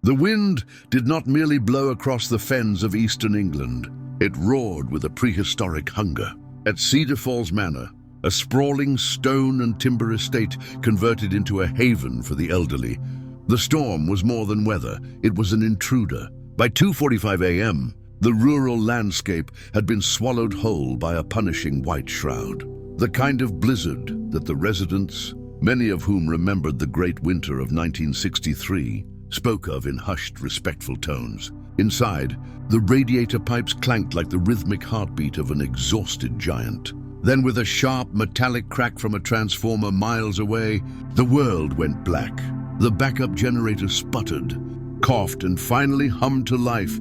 The wind did not merely blow across the fens of eastern England. It roared with a prehistoric hunger. At Cedar Falls Manor, a sprawling stone and timber estate converted into a haven for the elderly, the storm was more than weather, it was an intruder. By 2:45 a.m., the rural landscape had been swallowed whole by a punishing white shroud. The kind of blizzard that the residents, many of whom remembered the great winter of 1963, spoke of in hushed, respectful tones. Inside, the radiator pipes clanked like the rhythmic heartbeat of an exhausted giant. Then, with a sharp, metallic crack from a transformer miles away, the world went black. The backup generator sputtered, coughed, and finally hummed to life,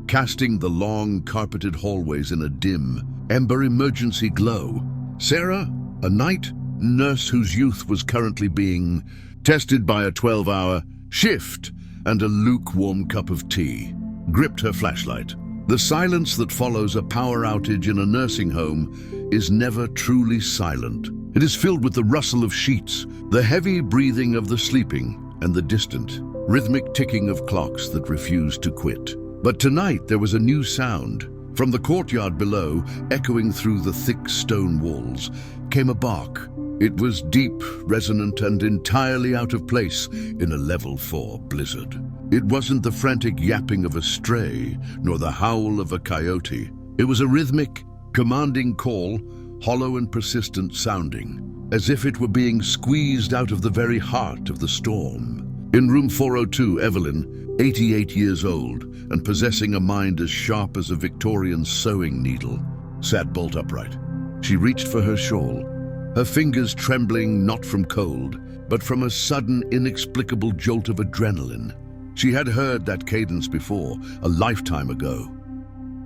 casting the long, carpeted hallways in a dim, ember emergency glow. Sarah, a night nurse whose youth was currently being tested by a 12-hour shift and a lukewarm cup of tea, gripped her flashlight. The silence that follows a power outage in a nursing home is never truly silent. It is filled with the rustle of sheets, the heavy breathing of the sleeping, and the distant, rhythmic ticking of clocks that refuse to quit. But tonight there was a new sound. From the courtyard below, echoing through the thick stone walls, came a bark. It was deep, resonant, and entirely out of place in a level 4 blizzard. It wasn't the frantic yapping of a stray, nor the howl of a coyote. It was a rhythmic, commanding call, hollow and persistent sounding, as if it were being squeezed out of the very heart of the storm. In room 402, Evelyn, 88 years old, and possessing a mind as sharp as a Victorian sewing needle, sat bolt upright. She reached for her shawl, her fingers trembling not from cold, but from a sudden, inexplicable jolt of adrenaline. She had heard that cadence before, a lifetime ago.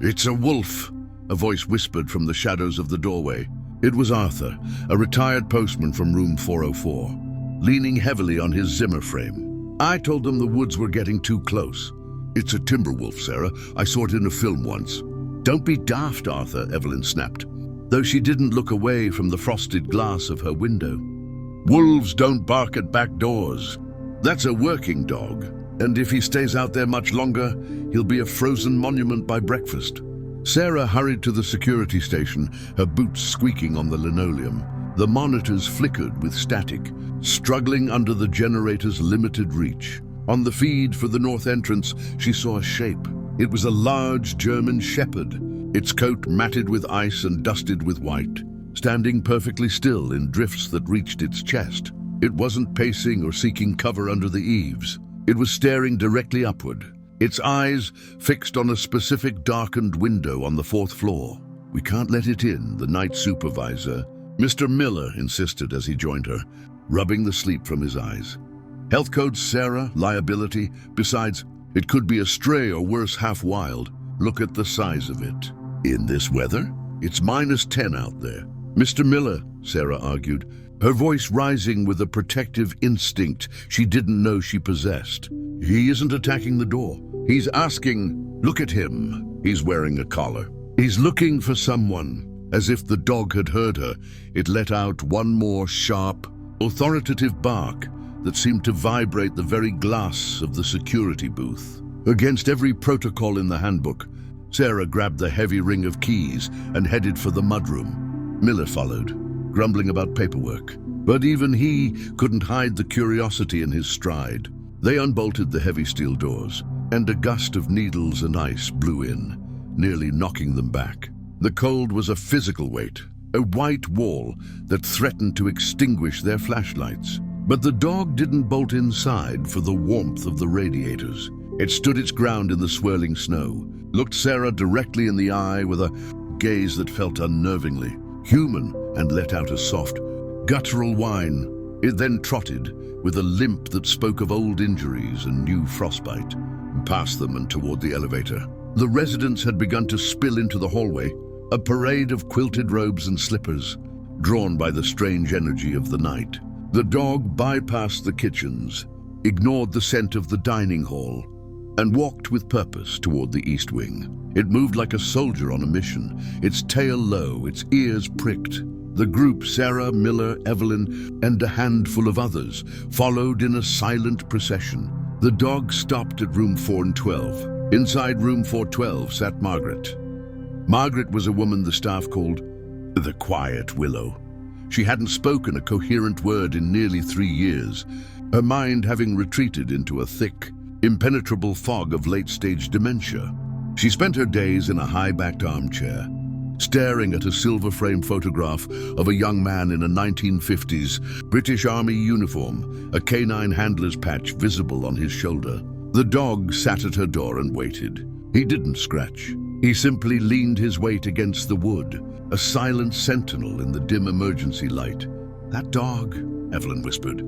"It's a wolf," a voice whispered from the shadows of the doorway. It was Arthur, a retired postman from room 404, leaning heavily on his Zimmer frame. "I told them the woods were getting too close." "It's a timber wolf, Sarah. I saw it in a film once." "Don't be daft, Arthur," Evelyn snapped, though she didn't look away from the frosted glass of her window. "Wolves don't bark at back doors. That's a working dog, and if he stays out there much longer, he'll be a frozen monument by breakfast." Sarah hurried to the security station, her boots squeaking on the linoleum. The monitors flickered with static, struggling under the generator's limited reach. On the feed for the north entrance, she saw a shape. It was a large German shepherd, its coat matted with ice and dusted with white, standing perfectly still in drifts that reached its chest. It wasn't pacing or seeking cover under the eaves. It was staring directly upward, its eyes fixed on a specific darkened window on the 4th floor. "We can't let it in," the night supervisor, Mr. Miller, insisted as he joined her, rubbing the sleep from his eyes. "Health code, Sarah, liability. Besides, it could be a stray or worse, half wild. Look at the size of it. In this weather, it's -10 out there." "Mr. Miller," Sarah argued, her voice rising with a protective instinct she didn't know she possessed. "He isn't attacking the door. He's asking, look at him. He's wearing a collar. He's looking for someone." As if the dog had heard her, it let out one more sharp, authoritative bark that seemed to vibrate the very glass of the security booth. Against every protocol in the handbook, Sarah grabbed the heavy ring of keys and headed for the mudroom. Miller followed, grumbling about paperwork, but even he couldn't hide the curiosity in his stride. They unbolted the heavy steel doors, and a gust of needles and ice blew in, nearly knocking them back. The cold was a physical weight, a white wall that threatened to extinguish their flashlights. But the dog didn't bolt inside for the warmth of the radiators. It stood its ground in the swirling snow, looked Sarah directly in the eye with a gaze that felt unnervingly human, and let out a soft, guttural whine. It then trotted, with a limp that spoke of old injuries and new frostbite, past them and toward the elevator. The residents had begun to spill into the hallway, a parade of quilted robes and slippers, drawn by the strange energy of the night. The dog bypassed the kitchens, ignored the scent of the dining hall, and walked with purpose toward the east wing. It moved like a soldier on a mission, its tail low, its ears pricked. The group, Sarah, Miller, Evelyn, and a handful of others, followed in a silent procession, The dog stopped at room 412. Inside room 412 sat Margaret. Margaret was a woman the staff called the Quiet Willow. She hadn't spoken a coherent word in nearly 3 years, her mind having retreated into a thick, impenetrable fog of late-stage dementia. She spent her days in a high-backed armchair, staring at a silver-framed photograph of a young man in a 1950s British Army uniform, a canine handler's patch visible on his shoulder. The dog sat at her door and waited. He didn't scratch. He simply leaned his weight against the wood, a silent sentinel in the dim emergency light. "That dog," Evelyn whispered,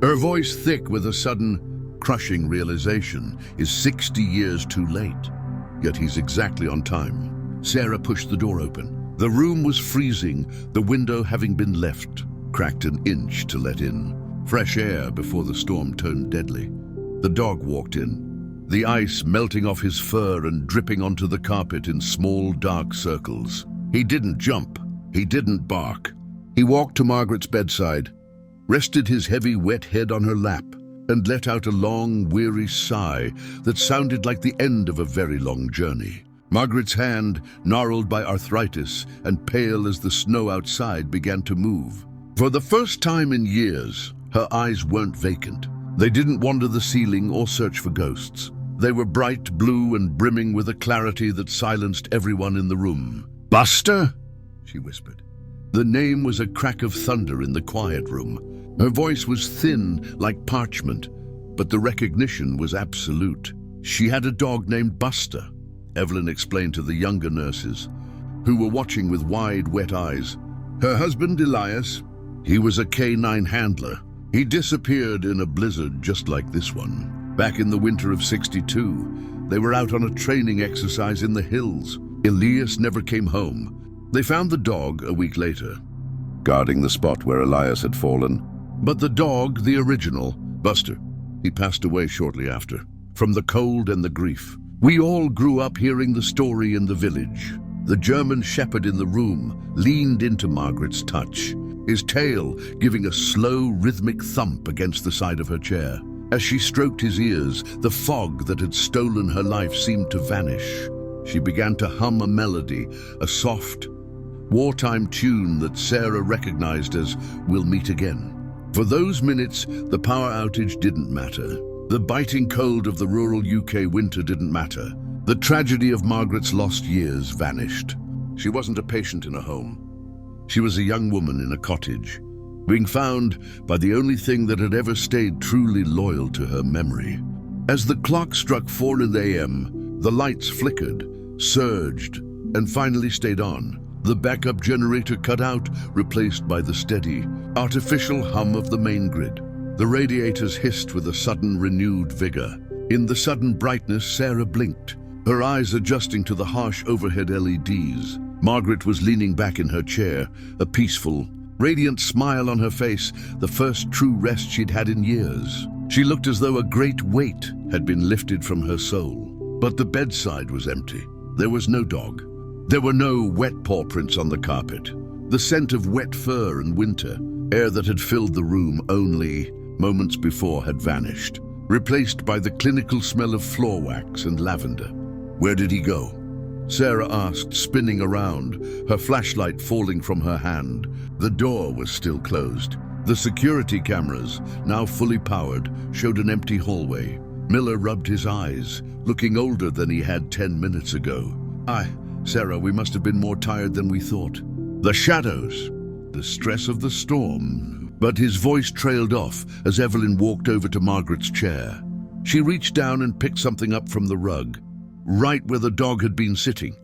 her voice thick with a sudden, crushing realization, is 60 years too late. Yet he's exactly on time. Sarah pushed the door open. The room was freezing, the window having been left, cracked an inch to let in fresh air before the storm turned deadly. The dog walked in, the ice melting off his fur and dripping onto the carpet in small, dark circles. He didn't jump, he didn't bark. He walked to Margaret's bedside, rested his heavy, wet head on her lap, and let out a long, weary sigh that sounded like the end of a very long journey. Margaret's hand, gnarled by arthritis and pale as the snow outside, began to move. For the first time in years, her eyes weren't vacant. They didn't wander the ceiling or search for ghosts. They were bright blue and brimming with a clarity that silenced everyone in the room. "Buster?" she whispered. The name was a crack of thunder in the quiet room. Her voice was thin, like parchment, but the recognition was absolute. She had a dog named Buster, Evelyn explained to the younger nurses, who were watching with wide, wet eyes. Her husband, Elias, he was a canine handler. He disappeared in a blizzard just like this one. Back in the winter of '62, they were out on a training exercise in the hills. Elias never came home. They found the dog a week later, guarding the spot where Elias had fallen. But the dog, the original, Buster, he passed away shortly after, from the cold and the grief. We all grew up hearing the story in the village. The German shepherd in the room leaned into Margaret's touch, his tail giving a slow, rhythmic thump against the side of her chair. As she stroked his ears, the fog that had stolen her life seemed to vanish. She began to hum a melody, a soft, wartime tune that Sarah recognized as "We'll Meet Again." For those minutes, the power outage didn't matter. The biting cold of the rural UK winter didn't matter. The tragedy of Margaret's lost years vanished. She wasn't a patient in a home. She was a young woman in a cottage, being found by the only thing that had ever stayed truly loyal to her memory. As the clock struck 4 a.m., the lights flickered, surged, and finally stayed on. The backup generator cut out, replaced by the steady, artificial hum of the main grid. The radiators hissed with a sudden renewed vigor. In the sudden brightness, Sarah blinked, her eyes adjusting to the harsh overhead LEDs. Margaret was leaning back in her chair, a peaceful, radiant smile on her face, the first true rest she'd had in years. She looked as though a great weight had been lifted from her soul. But the bedside was empty. There was no dog. There were no wet paw prints on the carpet. The scent of wet fur and winter, air that had filled the room only moments before, had vanished, replaced by the clinical smell of floor wax and lavender. "Where did he go?" Sarah asked, spinning around, her flashlight falling from her hand. The door was still closed. The security cameras, now fully powered, showed an empty hallway. Miller rubbed his eyes, looking older than he had 10 minutes ago. Sarah, we must have been more tired than we thought. The shadows, the stress of the storm." But his voice trailed off as Evelyn walked over to Margaret's chair. She reached down and picked something up from the rug, right where the dog had been sitting.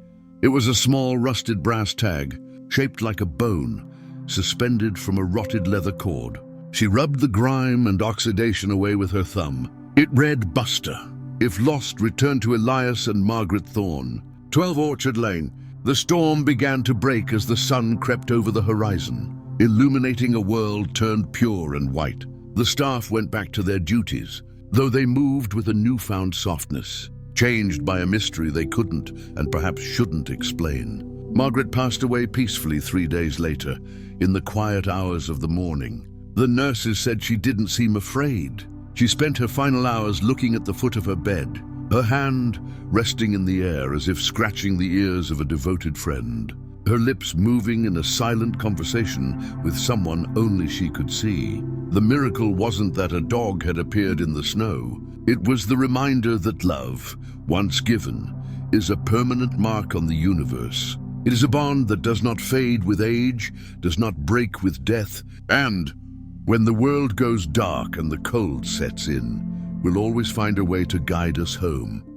It was a small rusted brass tag, shaped like a bone, suspended from a rotted leather cord. She rubbed the grime and oxidation away with her thumb. It read Buster. If lost, return to Elias and Margaret Thorne. 12 Orchard Lane. The storm began to break as the sun crept over the horizon, illuminating a world turned pure and white. The staff went back to their duties, though they moved with a newfound softness, changed by a mystery they couldn't and perhaps shouldn't explain. Margaret passed away peacefully 3 days later, in the quiet hours of the morning. The nurses said she didn't seem afraid. She spent her final hours looking at the foot of her bed, her hand resting in the air as if scratching the ears of a devoted friend, her lips moving in a silent conversation with someone only she could see. The miracle wasn't that a dog had appeared in the snow. It was the reminder that love, once given, is a permanent mark on the universe. It is a bond that does not fade with age, does not break with death, and when the world goes dark and the cold sets in, will always find a way to guide us home.